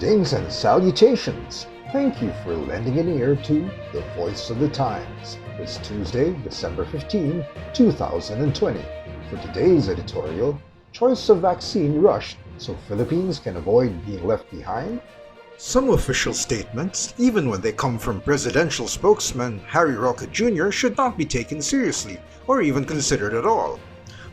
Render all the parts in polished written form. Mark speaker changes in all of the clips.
Speaker 1: Greetings and salutations. Thank you for lending an ear to the Voice of the Times. It's Tuesday, December 15, 2020. For today's editorial, choice of vaccine rushed so Philippines can avoid being left behind? Some official statements, even when they come from presidential spokesman Harry Roque Jr., should not be taken seriously or even considered at all.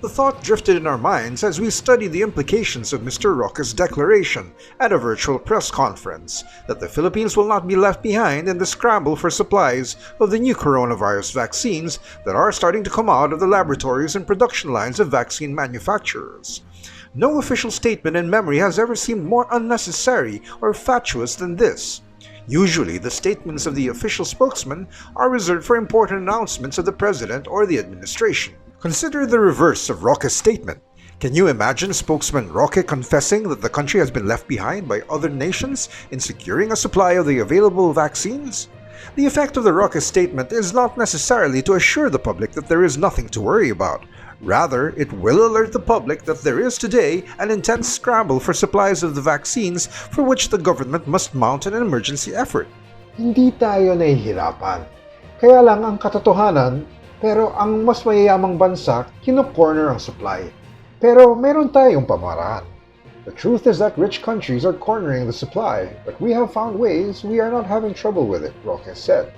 Speaker 1: The thought drifted in our minds as we studied the implications of Mr. Roque's declaration at a virtual press conference that the Philippines will not be left behind in the scramble for supplies of the new coronavirus vaccines that are starting to come out of the laboratories and production lines of vaccine manufacturers. No official statement in memory has ever seemed more unnecessary or fatuous than this. Usually, the statements of the official spokesman are reserved for important announcements of the president or the administration. Consider the reverse of Roque's statement. Can you imagine spokesman Roque confessing that the country has been left behind by other nations in securing a supply of the available vaccines? The effect of the Roque statement is not necessarily to assure the public that there is nothing to worry about. Rather, it will alert the public that there is today an intense scramble for supplies of the vaccines for which the government must mount an emergency effort.
Speaker 2: Hindi tayo nahihirapan. Kaya lang ang katotohanan, pero ang mas mayayamang bansa, kino-corner ang supply. Pero meron tayong pamaraan. The truth is that rich countries are cornering the supply, but we have found ways we are not having trouble with it, Roque said.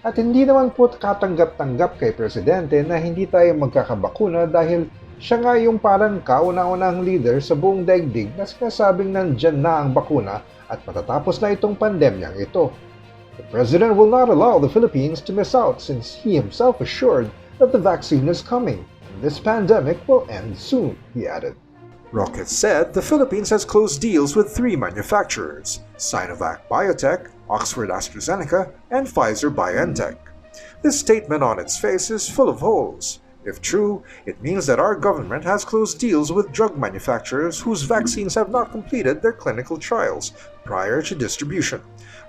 Speaker 2: At hindi naman po katanggap-tanggap kay Presidente na hindi tayo magkakabakuna dahil siya nga yung parang kauna-unahang leader sa buong daigdig na sinasabing nandyan na ang bakuna at matatapos na itong pandemyang ito. The President will not allow the Philippines to miss out since he himself assured that the vaccine is coming and this pandemic will end soon, he added.
Speaker 1: Roque said the Philippines has closed deals with 3 manufacturers, Sinovac Biotech, Oxford AstraZeneca, and Pfizer-BioNTech. This statement on its face is full of holes. If true, it means that our government has closed deals with drug manufacturers whose vaccines have not completed their clinical trials prior to distribution.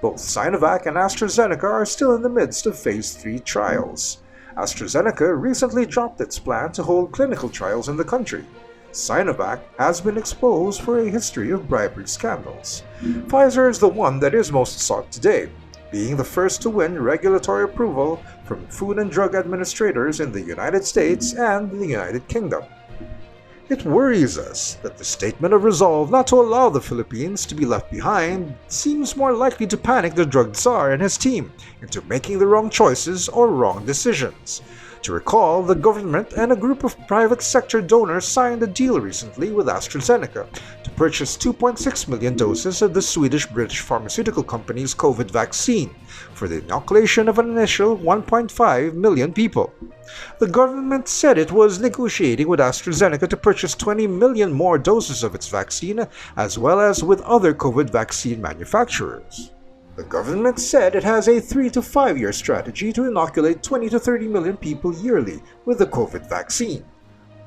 Speaker 1: Both Sinovac and AstraZeneca are still in the midst of Phase 3 trials. AstraZeneca recently dropped its plan to hold clinical trials in the country. Sinovac has been exposed for a history of bribery scandals. Pfizer is the one that is most sought today, being the first to win regulatory approval from Food and Drug Administrators in the United States and the United Kingdom. It worries us that the statement of resolve not to allow the Philippines to be left behind seems more likely to panic the drug czar and his team into making the wrong choices or wrong decisions. To recall, the government and a group of private sector donors signed a deal recently with AstraZeneca to purchase 2.6 million doses of the Swedish-British pharmaceutical company's COVID vaccine for the inoculation of an initial 1.5 million people. The government said it was negotiating with AstraZeneca to purchase 20 million more doses of its vaccine, as well as with other COVID vaccine manufacturers. The government said it has a 3 to 5 year strategy to inoculate 20 to 30 million people yearly with the COVID vaccine.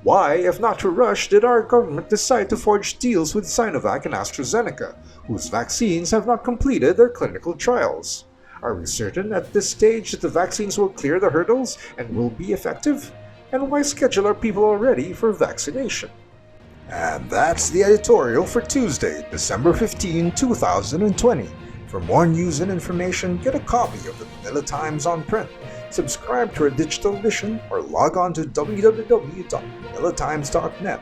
Speaker 1: Why, if not to rush, did our government decide to forge deals with Sinovac and AstraZeneca, whose vaccines have not completed their clinical trials? Are we certain at this stage that the vaccines will clear the hurdles and will be effective? And why schedule our people already for vaccination? And that's the editorial for Tuesday, December 15, 2020. For more news and information, get a copy of the Manila Times on print, subscribe to our digital edition, or log on to www.manilatimes.net.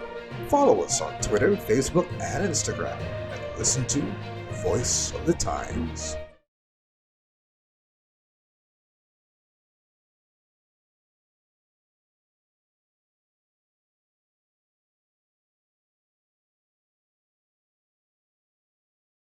Speaker 1: Follow us on Twitter, Facebook, and Instagram, and listen to Voice of the Times.